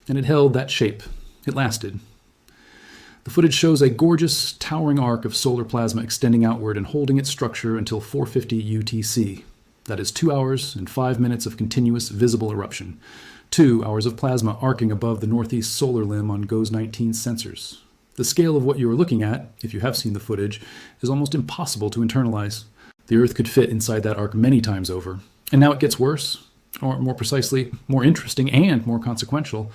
And it held that shape. It lasted. The footage shows a gorgeous, towering arc of solar plasma extending outward and holding its structure until 450 UTC. That is 2 hours and 5 minutes of continuous visible eruption. 2 hours of plasma arcing above the northeast solar limb on GOES-19 sensors. The scale of what you are looking at, if you have seen the footage, is almost impossible to internalize. The Earth could fit inside that arc many times over. And now it gets worse, or more precisely, more interesting and more consequential,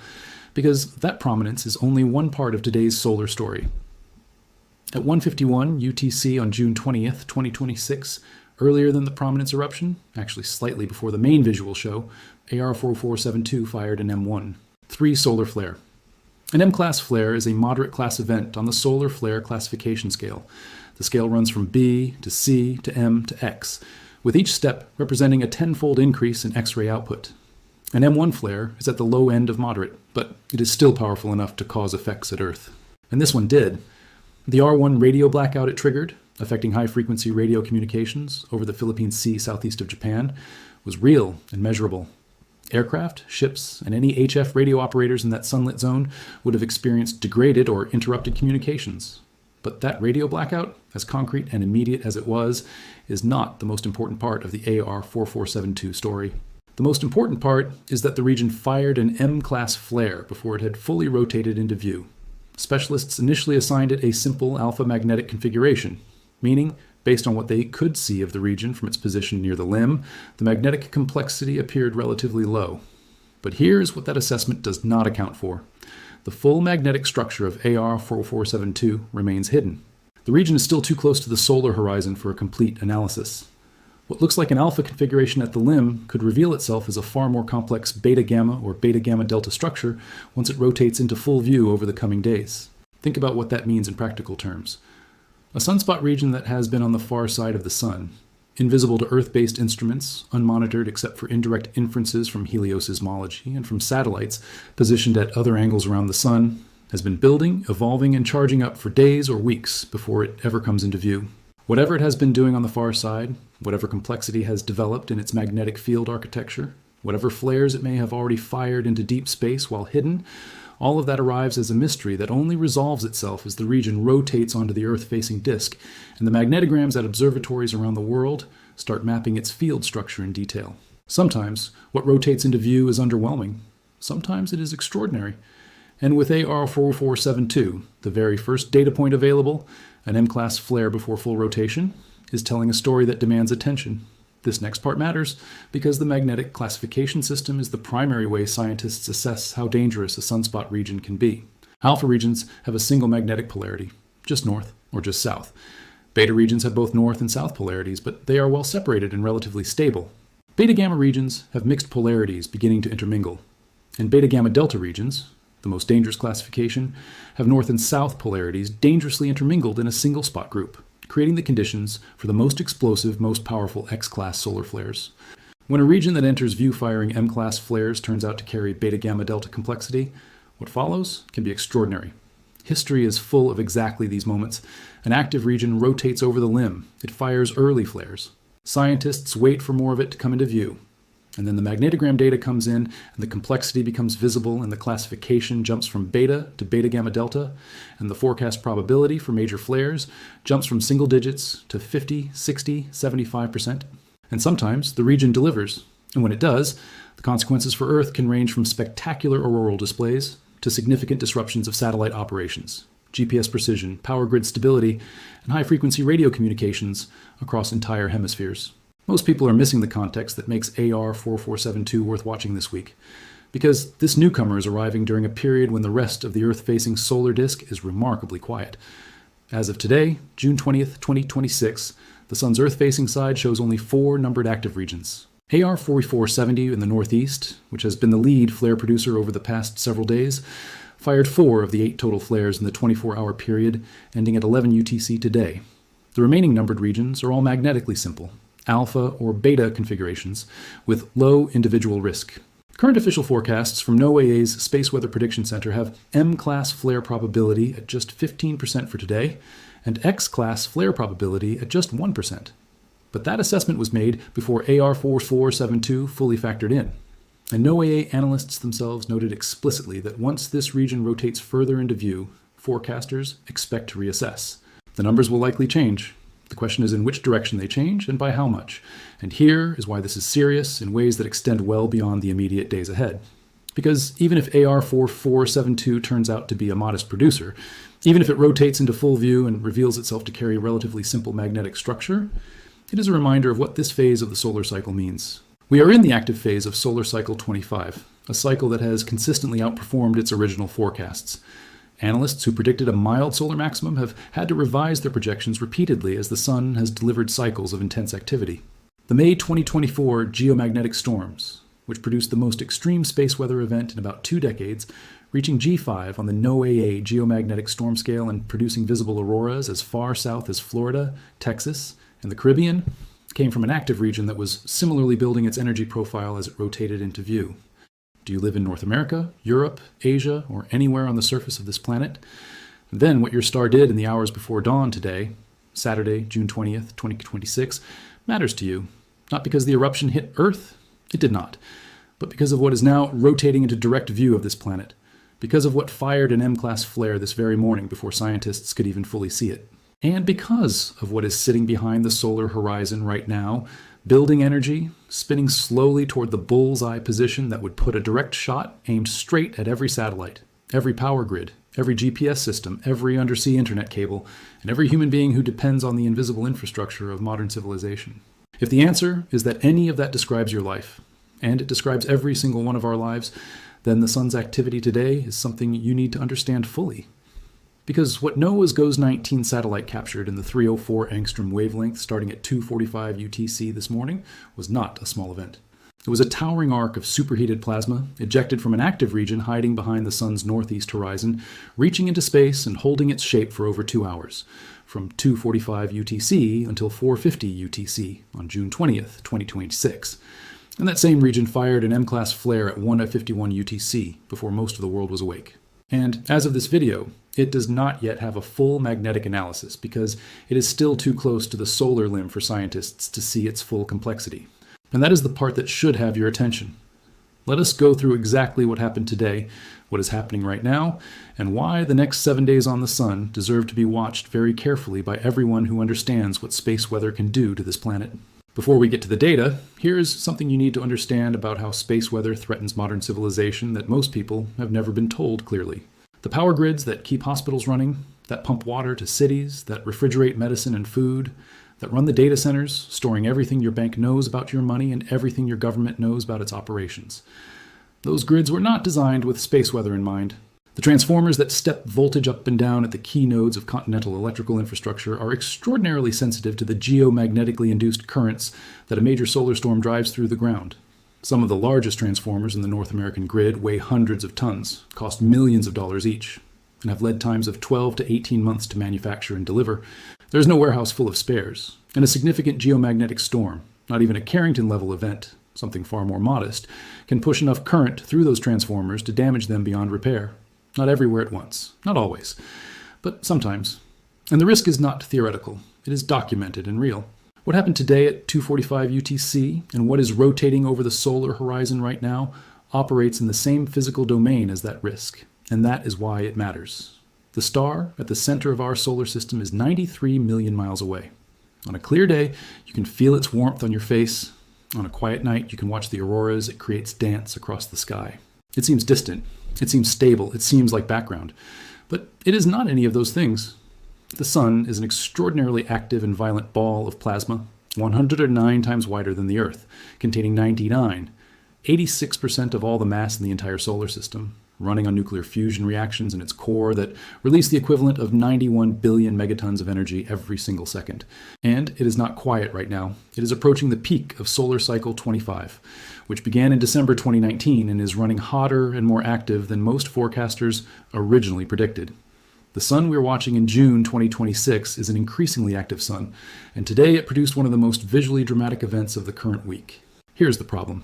because that prominence is only one part of today's solar story. At 1:51 UTC on June 20th, 2026, earlier than the Prominence eruption, actually slightly before the main visual show, AR4472 fired an M1, 3 solar flare. An M-class flare is a moderate class event on the solar flare classification scale. The scale runs from B to C to M to X, with each step representing a 10-fold increase in X-ray output. An M1 flare is at the low end of moderate, but it is still powerful enough to cause effects at Earth. And this one did. The R1 radio blackout it triggered, affecting high-frequency radio communications over the Philippine Sea southeast of Japan, was real and measurable. Aircraft, ships, and any HF radio operators in that sunlit zone would have experienced degraded or interrupted communications. But that radio blackout, as concrete and immediate as it was, is not the most important part of the AR4472 story. The most important part is that the region fired an M-class flare before it had fully rotated into view. Specialists initially assigned it a simple alpha magnetic configuration, meaning, based on what they could see of the region from its position near the limb, the magnetic complexity appeared relatively low. But here's what that assessment does not account for. The full magnetic structure of AR4472 remains hidden. The region is still too close to the solar horizon for a complete analysis. What looks like an alpha configuration at the limb could reveal itself as a far more complex beta-gamma or beta-gamma-delta structure once it rotates into full view over the coming days. Think about what that means in practical terms. A sunspot region that has been on the far side of the sun, invisible to Earth-based instruments, unmonitored except for indirect inferences from heliosismology and from satellites positioned at other angles around the sun, has been building, evolving, and charging up for days or weeks before it ever comes into view. Whatever it has been doing on the far side, whatever complexity has developed in its magnetic field architecture, whatever flares it may have already fired into deep space while hidden, all of that arrives as a mystery that only resolves itself as the region rotates onto the Earth-facing disk, and the magnetograms at observatories around the world start mapping its field structure in detail. Sometimes, what rotates into view is underwhelming. Sometimes it is extraordinary. And with AR4472, the very first data point available, an M-class flare before full rotation, is telling a story that demands attention. This next part matters because the magnetic classification system is the primary way scientists assess how dangerous a sunspot region can be. Alpha regions have a single magnetic polarity, just north or just south. Beta regions have both north and south polarities, but they are well separated and relatively stable. Beta-gamma regions have mixed polarities beginning to intermingle. And beta-gamma-delta regions, the most dangerous classification, have north and south polarities dangerously intermingled in a single spot group, creating the conditions for the most explosive, most powerful X-class solar flares. When a region that enters view-firing M-class flares turns out to carry beta-gamma-delta complexity, what follows can be extraordinary. History is full of exactly these moments. An active region rotates over the limb. It fires early flares. Scientists wait for more of it to come into view. And then the magnetogram data comes in, and the complexity becomes visible, and the classification jumps from beta to beta-gamma-delta, and the forecast probability for major flares jumps from single digits to 50, 60, 75%. And sometimes the region delivers, and when it does, the consequences for Earth can range from spectacular auroral displays to significant disruptions of satellite operations, GPS precision, power grid stability, and high-frequency radio communications across entire hemispheres. Most people are missing the context that makes AR4472 worth watching this week, because this newcomer is arriving during a period when the rest of the Earth-facing solar disk is remarkably quiet. As of today, June 20th, 2026, the Sun's Earth-facing side shows only 4 numbered active regions. AR4470 in the northeast, which has been the lead flare producer over the past several days, fired 4 of the 8 total flares in the 24-hour period, ending at 11 UTC today. The remaining numbered regions are all magnetically simple, alpha or beta configurations, with low individual risk. Current official forecasts from NOAA's Space Weather Prediction Center have M-class flare probability at just 15% for today, and X-class flare probability at just 1%. But that assessment was made before AR4472 fully factored in. And NOAA analysts themselves noted explicitly that once this region rotates further into view, forecasters expect to reassess. The numbers will likely change. The question is in which direction they change and by how much. And here is why this is serious in ways that extend well beyond the immediate days ahead. Because even if AR4472 turns out to be a modest producer, even if it rotates into full view and reveals itself to carry a relatively simple magnetic structure, it is a reminder of what this phase of the solar cycle means. We are in the active phase of solar cycle 25, a cycle that has consistently outperformed its original forecasts. Analysts who predicted a mild solar maximum have had to revise their projections repeatedly as the sun has delivered cycles of intense activity. The May 2024 geomagnetic storms, which produced the most extreme space weather event in about 2 decades, reaching G5 on the NOAA geomagnetic storm scale and producing visible auroras as far south as Florida, Texas, and the Caribbean, came from an active region that was similarly building its energy profile as it rotated into view. Do you live in North America, Europe, Asia, or anywhere on the surface of this planet? Then what your star did in the hours before dawn today, Saturday, June 20th, 2026, matters to you. Not because the eruption hit Earth, it did not, but because of what is now rotating into direct view of this planet, because of what fired an M-class flare this very morning before scientists could even fully see it, and because of what is sitting behind the solar horizon right now, building energy, spinning slowly toward the bullseye position that would put a direct shot aimed straight at every satellite, every power grid, every GPS system, every undersea internet cable, and every human being who depends on the invisible infrastructure of modern civilization. If the answer is that any of that describes your life, and it describes every single one of our lives, then the sun's activity today is something you need to understand fully. Because what NOAA's GOES-19 satellite captured in the 304 angstrom wavelength starting at 2:45 UTC this morning was not a small event. It was a towering arc of superheated plasma ejected from an active region hiding behind the sun's northeast horizon, reaching into space and holding its shape for over 2 hours, from 2:45 UTC until 4:50 UTC on June 20th, 2026. And that same region fired an M-class flare at 1:51 UTC before most of the world was awake. And as of this video, it does not yet have a full magnetic analysis because it is still too close to the solar limb for scientists to see its full complexity. And that is the part that should have your attention. Let us go through exactly what happened today, what is happening right now, and why the next 7 days on the sun deserve to be watched very carefully by everyone who understands what space weather can do to this planet. Before we get to the data, here is something you need to understand about how space weather threatens modern civilization that most people have never been told clearly. The power grids that keep hospitals running, that pump water to cities, that refrigerate medicine and food, that run the data centers, storing everything your bank knows about your money and everything your government knows about its operations. Those grids were not designed with space weather in mind. The transformers that step voltage up and down at the key nodes of continental electrical infrastructure are extraordinarily sensitive to the geomagnetically induced currents that a major solar storm drives through the ground. Some of the largest transformers in the North American grid weigh hundreds of tons, cost millions of dollars each, and have lead times of 12 to 18 months to manufacture and deliver. There is no warehouse full of spares, and a significant geomagnetic storm, not even a Carrington-level event, something far more modest, can push enough current through those transformers to damage them beyond repair. Not everywhere at once, not always, but sometimes. And the risk is not theoretical, it is documented and real. What happened today at 2:45 UTC and what is rotating over the solar horizon right now operates in the same physical domain as that risk, and that is why it matters. The star at the center of our solar system is 93 million miles away. On a clear day, you can feel its warmth on your face. On a quiet night, you can watch the auroras it creates dance across the sky. It seems distant. It seems stable. It seems like background. But it is not any of those things. The sun is an extraordinarily active and violent ball of plasma, 109 times wider than the Earth, containing 86% of all the mass in the entire solar system, running on nuclear fusion reactions in its core that release the equivalent of 91 billion megatons of energy every single second. And it is not quiet right now. It is approaching the peak of solar cycle 25, which began in December 2019 and is running hotter and more active than most forecasters originally predicted. The sun we're watching in June 2026 is an increasingly active sun, and today it produced one of the most visually dramatic events of the current week. Here's the problem.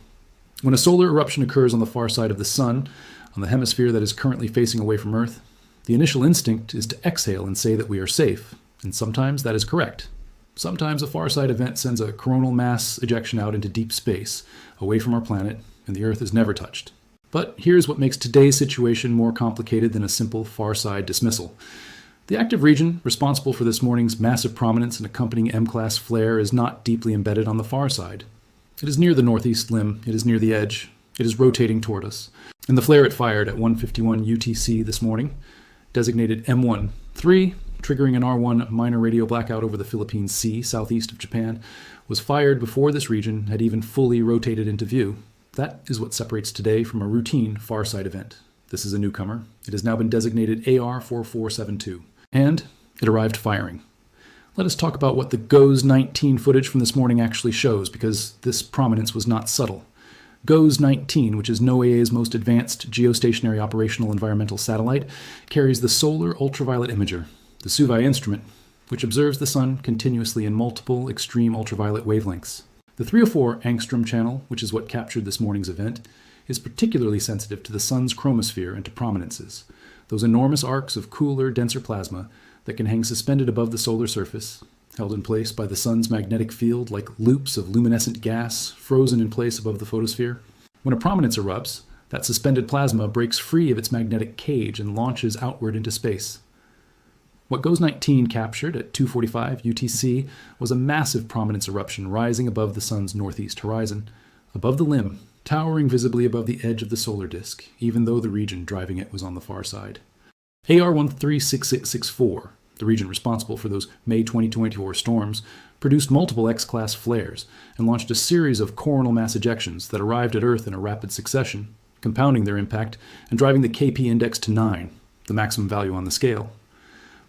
When a solar eruption occurs on the far side of the sun, on the hemisphere that is currently facing away from Earth, the initial instinct is to exhale and say that we are safe, and sometimes that is correct. Sometimes a far side event sends a coronal mass ejection out into deep space, away from our planet, and the Earth is never touched. But here's what makes today's situation more complicated than a simple far-side dismissal. The active region responsible for this morning's massive prominence and accompanying M-class flare is not deeply embedded on the far side. It is near the northeast limb, it is near the edge, it is rotating toward us. And the flare it fired at 1:51 UTC this morning, designated M13, triggering an R1 minor radio blackout over the Philippine Sea southeast of Japan, was fired before this region had even fully rotated into view. That is what separates today from a routine far-side event. This is a newcomer. It has now been designated AR4472. And it arrived firing. Let us talk about what the GOES-19 footage from this morning actually shows, because this prominence was not subtle. GOES-19, which is NOAA's most advanced geostationary operational environmental satellite, carries the Solar Ultraviolet Imager, the SUVI instrument, which observes the sun continuously in multiple extreme ultraviolet wavelengths. The 304 angstrom channel, which is what captured this morning's event, is particularly sensitive to the sun's chromosphere and to prominences, those enormous arcs of cooler, denser plasma that can hang suspended above the solar surface, held in place by the sun's magnetic field like loops of luminescent gas frozen in place above the photosphere. When a prominence erupts, that suspended plasma breaks free of its magnetic cage and launches outward into space. What GOES-19 captured at 2:45 UTC was a massive prominence eruption rising above the sun's northeast horizon, above the limb, towering visibly above the edge of the solar disk, even though the region driving it was on the far side. AR136664, the region responsible for those May 2024 storms, produced multiple X-class flares and launched a series of coronal mass ejections that arrived at Earth in a rapid succession, compounding their impact and driving the KP index to 9, the maximum value on the scale.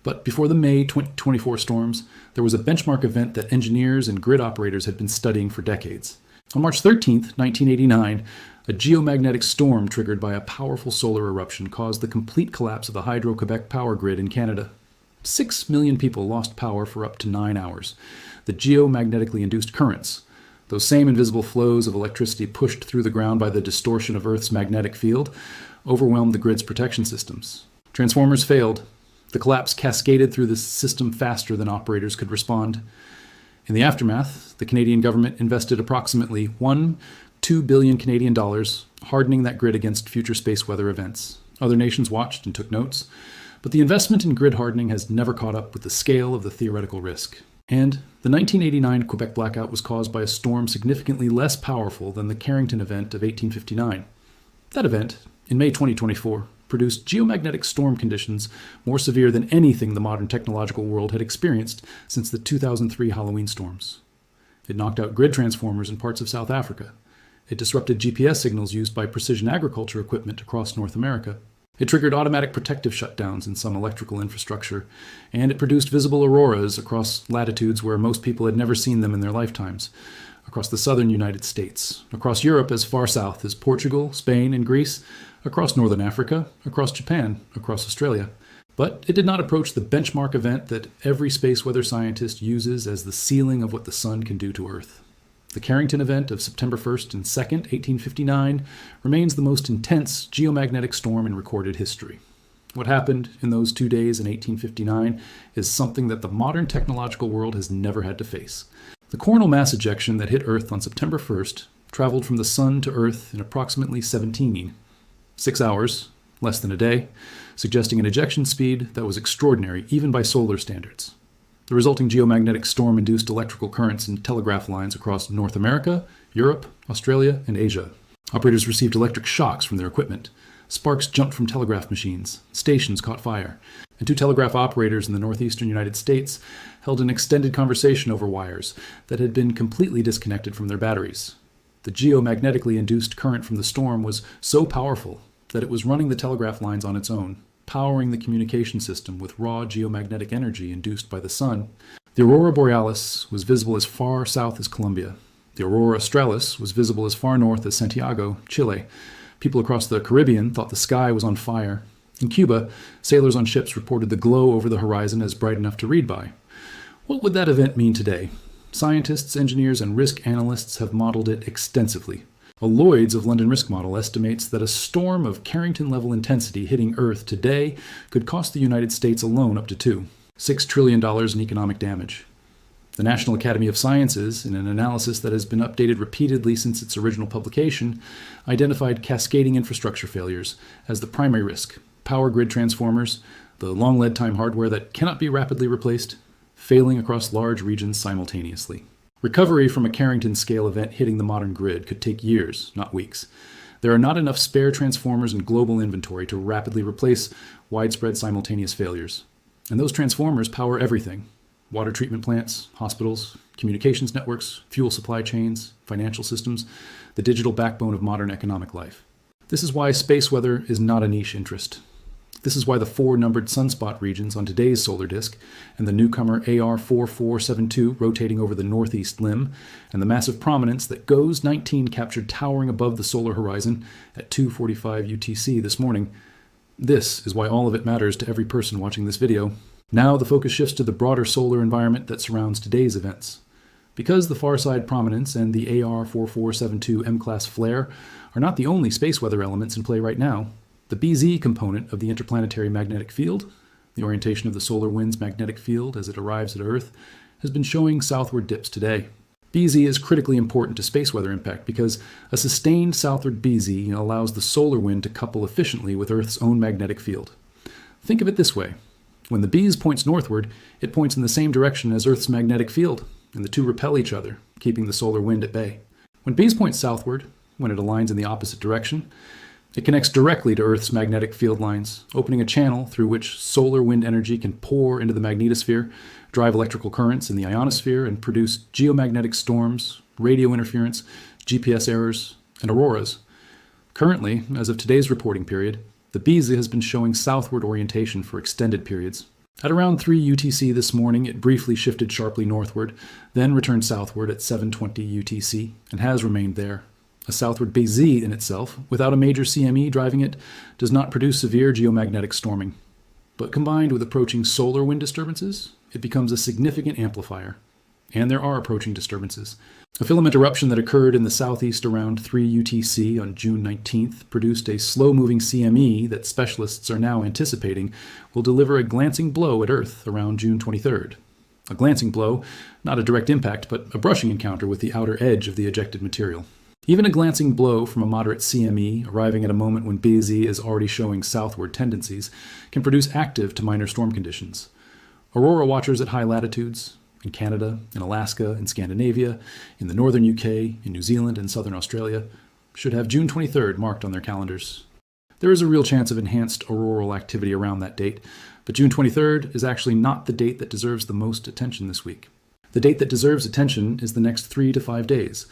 But before the May 2024 storms, there was a benchmark event that engineers and grid operators had been studying for decades. On March 13, 1989, a geomagnetic storm triggered by a powerful solar eruption caused the complete collapse of the Hydro-Quebec power grid in Canada. 6 million people lost power for up to 9 hours. The geomagnetically induced currents, those same invisible flows of electricity pushed through the ground by the distortion of Earth's magnetic field, overwhelmed the grid's protection systems. Transformers failed. The collapse cascaded through the system faster than operators could respond. In the aftermath, the Canadian government invested approximately $2 billion Canadian dollars, hardening that grid against future space weather events. Other nations watched and took notes, but the investment in grid hardening has never caught up with the scale of the theoretical risk. And the 1989 Quebec blackout was caused by a storm significantly less powerful than the Carrington event of 1859. That event, in May 2024, produced geomagnetic storm conditions more severe than anything the modern technological world had experienced since the 2003 Halloween storms. It knocked out grid transformers in parts of South Africa. It disrupted GPS signals used by precision agriculture equipment across North America. It triggered automatic protective shutdowns in some electrical infrastructure, and it produced visible auroras across latitudes where most people had never seen them in their lifetimes, across the southern United States, across Europe as far south as Portugal, Spain, and Greece, across northern Africa, across Japan, across Australia. But it did not approach the benchmark event that every space weather scientist uses as the ceiling of what the sun can do to Earth. The Carrington event of September 1st and 2nd, 1859, remains the most intense geomagnetic storm in recorded history. What happened in those 2 days in 1859 is something that the modern technological world has never had to face. The coronal mass ejection that hit Earth on September 1st traveled from the sun to Earth in approximately 6 hours, less than a day, suggesting an ejection speed that was extraordinary even by solar standards. The resulting geomagnetic storm induced electrical currents in telegraph lines across North America, Europe, Australia, and Asia. Operators received electric shocks from their equipment. Sparks jumped from telegraph machines. Stations caught fire. And 2 telegraph operators in the northeastern United States held an extended conversation over wires that had been completely disconnected from their batteries. The geomagnetically induced current from the storm was so powerful that it was running the telegraph lines on its own, powering the communication system with raw geomagnetic energy induced by the sun. The Aurora Borealis was visible as far south as Colombia. The Aurora Australis was visible as far north as Santiago, Chile. People across the Caribbean thought the sky was on fire. In Cuba, sailors on ships reported the glow over the horizon as bright enough to read by. What would that event mean today? Scientists, engineers, and risk analysts have modeled it extensively. A Lloyd's of London risk model estimates that a storm of Carrington-level intensity hitting Earth today could cost the United States alone up to $6 trillion in economic damage. The National Academy of Sciences, in an analysis that has been updated repeatedly since its original publication, identified cascading infrastructure failures as the primary risk. Power grid transformers, the long lead time hardware that cannot be rapidly replaced, failing across large regions simultaneously. Recovery from a Carrington-scale event hitting the modern grid could take years, not weeks. There are not enough spare transformers in global inventory to rapidly replace widespread simultaneous failures. And those transformers power everything: water treatment plants, hospitals, communications networks, fuel supply chains, financial systems, the digital backbone of modern economic life. This is why space weather is not a niche interest. This is why the 4 numbered sunspot regions on today's solar disk, and the newcomer AR4472 rotating over the northeast limb, and the massive prominence that GOES 19 captured towering above the solar horizon at 2:45 UTC this morning. This is why all of it matters to every person watching this video. Now the focus shifts to the broader solar environment that surrounds today's events. Because the far-side prominence and the AR4472 M-class flare are not the only space weather elements in play right now, the BZ component of the interplanetary magnetic field, the orientation of the solar wind's magnetic field as it arrives at Earth, has been showing southward dips today. BZ is critically important to space weather impact because a sustained southward BZ allows the solar wind to couple efficiently with Earth's own magnetic field. Think of it this way. When the BZ points northward, it points in the same direction as Earth's magnetic field, and the two repel each other, keeping the solar wind at bay. When BZ points southward, when it aligns in the opposite direction, it connects directly to Earth's magnetic field lines, opening a channel through which solar wind energy can pour into the magnetosphere, drive electrical currents in the ionosphere, and produce geomagnetic storms, radio interference, GPS errors, and auroras. Currently, as of today's reporting period, the BZ has been showing southward orientation for extended periods. At around 3 UTC this morning, it briefly shifted sharply northward, then returned southward at 7:20 UTC, and has remained there. A southward BZ in itself, without a major CME driving it, does not produce severe geomagnetic storming. But combined with approaching solar wind disturbances, it becomes a significant amplifier. And there are approaching disturbances. A filament eruption that occurred in the southeast around 3 UTC on June 19th produced a slow-moving CME that specialists are now anticipating will deliver a glancing blow at Earth around June 23rd. A glancing blow, not a direct impact, but a brushing encounter with the outer edge of the ejected material. Even a glancing blow from a moderate CME, arriving at a moment when BZ is already showing southward tendencies, can produce active to minor storm conditions. Aurora watchers at high latitudes, in Canada, in Alaska, in Scandinavia, in the northern UK, in New Zealand, and southern Australia, should have June 23rd marked on their calendars. There is a real chance of enhanced auroral activity around that date, but June 23rd is actually not the date that deserves the most attention this week. The date that deserves attention is the next 3 to 5 days.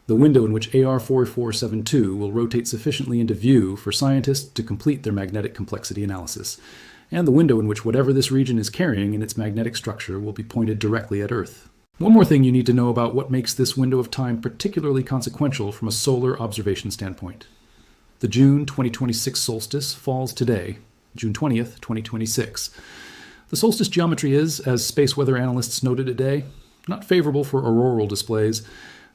The window in which AR4472 will rotate sufficiently into view for scientists to complete their magnetic complexity analysis, and the window in which whatever this region is carrying in its magnetic structure will be pointed directly at Earth. One more thing you need to know about what makes this window of time particularly consequential from a solar observation standpoint. The June 2026 solstice falls today, June 20th, 2026. The solstice geometry is, as space weather analysts noted today, not favorable for auroral displays.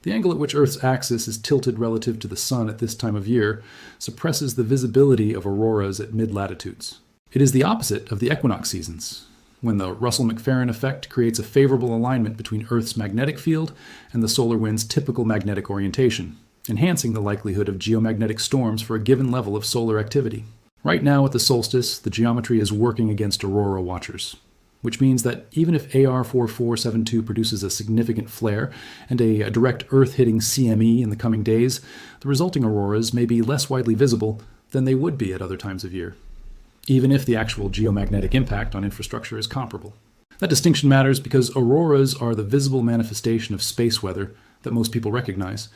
The angle at which Earth's axis is tilted relative to the Sun at this time of year suppresses the visibility of auroras at mid-latitudes. It is the opposite of the equinox seasons, when the Russell-McFerrin effect creates a favorable alignment between Earth's magnetic field and the solar wind's typical magnetic orientation, enhancing the likelihood of geomagnetic storms for a given level of solar activity. Right now at the solstice, the geometry is working against aurora watchers, which means that even if AR4472 produces a significant flare and a direct Earth-hitting CME in the coming days, the resulting auroras may be less widely visible than they would be at other times of year, even if the actual geomagnetic impact on infrastructure is comparable. That distinction matters because auroras are the visible manifestation of space weather that most people recognize.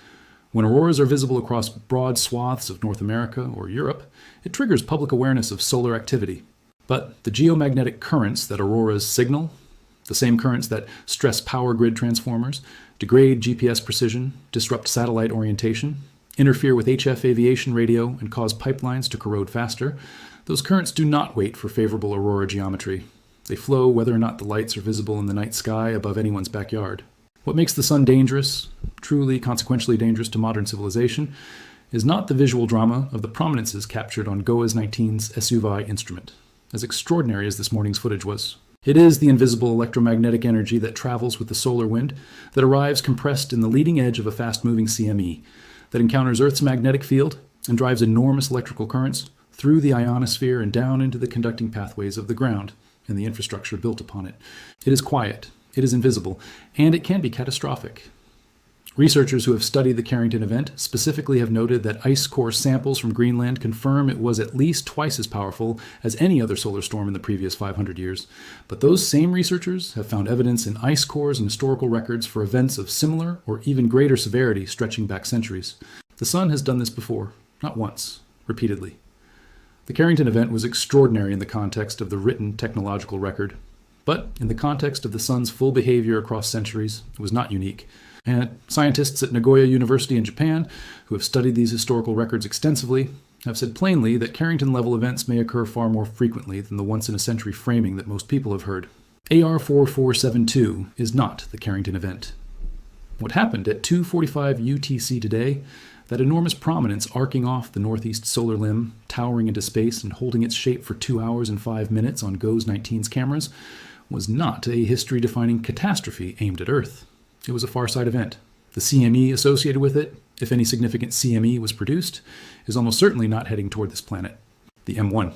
When auroras are visible across broad swaths of North America or Europe, it triggers public awareness of solar activity. But the geomagnetic currents that auroras signal, the same currents that stress power grid transformers, degrade GPS precision, disrupt satellite orientation, interfere with HF aviation radio, and cause pipelines to corrode faster, those currents do not wait for favorable aurora geometry. They flow whether or not the lights are visible in the night sky above anyone's backyard. What makes the sun dangerous, truly consequentially dangerous to modern civilization, is not the visual drama of the prominences captured on GOES 19's SUVI instrument, as extraordinary as this morning's footage was. It is the invisible electromagnetic energy that travels with the solar wind, that arrives compressed in the leading edge of a fast-moving CME, that encounters Earth's magnetic field and drives enormous electrical currents through the ionosphere and down into the conducting pathways of the ground and the infrastructure built upon it. It is quiet, it is invisible, and it can be catastrophic. Researchers who have studied the Carrington event specifically have noted that ice core samples from Greenland confirm it was at least twice as powerful as any other solar storm in the previous 500 years. But those same researchers have found evidence in ice cores and historical records for events of similar or even greater severity stretching back centuries. The Sun has done this before, not once, repeatedly. The Carrington event was extraordinary in the context of the written technological record, but in the context of the Sun's full behavior across centuries, it was not unique. And scientists at Nagoya University in Japan, who have studied these historical records extensively, have said plainly that Carrington-level events may occur far more frequently than the once-in-a-century framing that most people have heard. AR4472 is not the Carrington event. What happened at 2:45 UTC today, that enormous prominence arcing off the northeast solar limb, towering into space and holding its shape for 2 hours and 5 minutes on GOES 19's cameras, was not a history-defining catastrophe aimed at Earth. It was a far-side event. The CME associated with it, if any significant CME was produced, is almost certainly not heading toward this planet. The M1.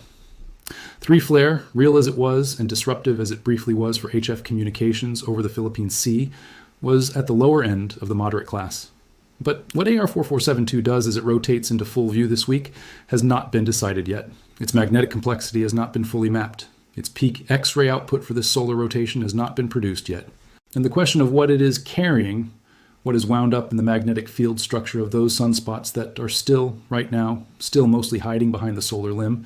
3 flare, real as it was and disruptive as it briefly was for HF communications over the Philippine Sea, was at the lower end of the moderate class. But what AR4472 does as it rotates into full view this week has not been decided yet. Its magnetic complexity has not been fully mapped. Its peak X-ray output for this solar rotation has not been produced yet. And the question of what it is carrying, what is wound up in the magnetic field structure of those sunspots that are still, right now, still mostly hiding behind the solar limb,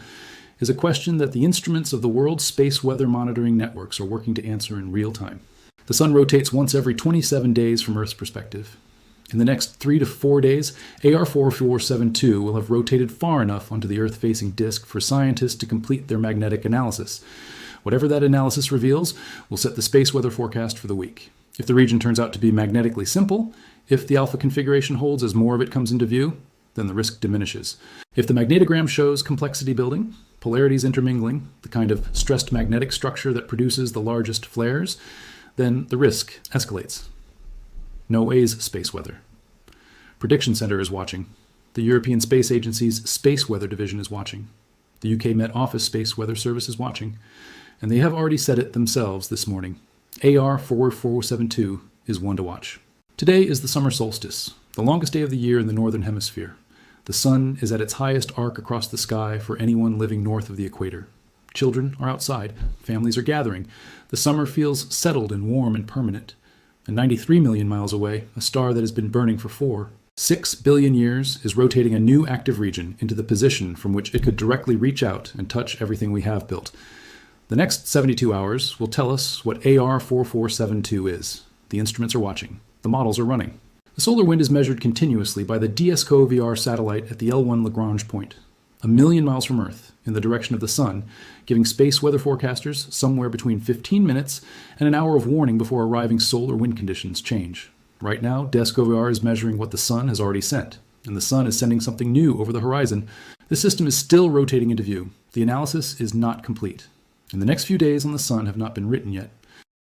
is a question that the instruments of the world's space weather monitoring networks are working to answer in real time. The Sun rotates once every 27 days from Earth's perspective. In the next 3 to 4 days, AR4472 will have rotated far enough onto the Earth-facing disk for scientists to complete their magnetic analysis. Whatever that analysis reveals will set the space weather forecast for the week. If the region turns out to be magnetically simple, if the alpha configuration holds as more of it comes into view, then the risk diminishes. If the magnetogram shows complexity building, polarities intermingling, the kind of stressed magnetic structure that produces the largest flares, then the risk escalates. NOAA's space weather. Prediction Center is watching. The European Space Agency's Space Weather Division is watching. The UK Met Office Space Weather Service is watching. And they have already said it themselves this morning. AR4472 is one to watch. Today is the summer solstice, the longest day of the year in the northern hemisphere. The sun is at its highest arc across the sky for anyone living north of the equator. Children are outside. Families are gathering. The summer feels settled and warm and permanent. And 93 million miles away, a star that has been burning for 6 billion years is rotating a new active region into the position from which it could directly reach out and touch everything we have built. The next 72 hours will tell us what AR4472 is. The instruments are watching. The models are running. The solar wind is measured continuously by the DSCO-VR satellite at the L1 Lagrange point, 1 million miles from Earth, in the direction of the Sun, giving space weather forecasters somewhere between 15 minutes and an hour of warning before arriving solar wind conditions change. Right now, DSCO-VR is measuring what the Sun has already sent, and the Sun is sending something new over the horizon. The system is still rotating into view. The analysis is not complete. And the next few days on the Sun have not been written yet.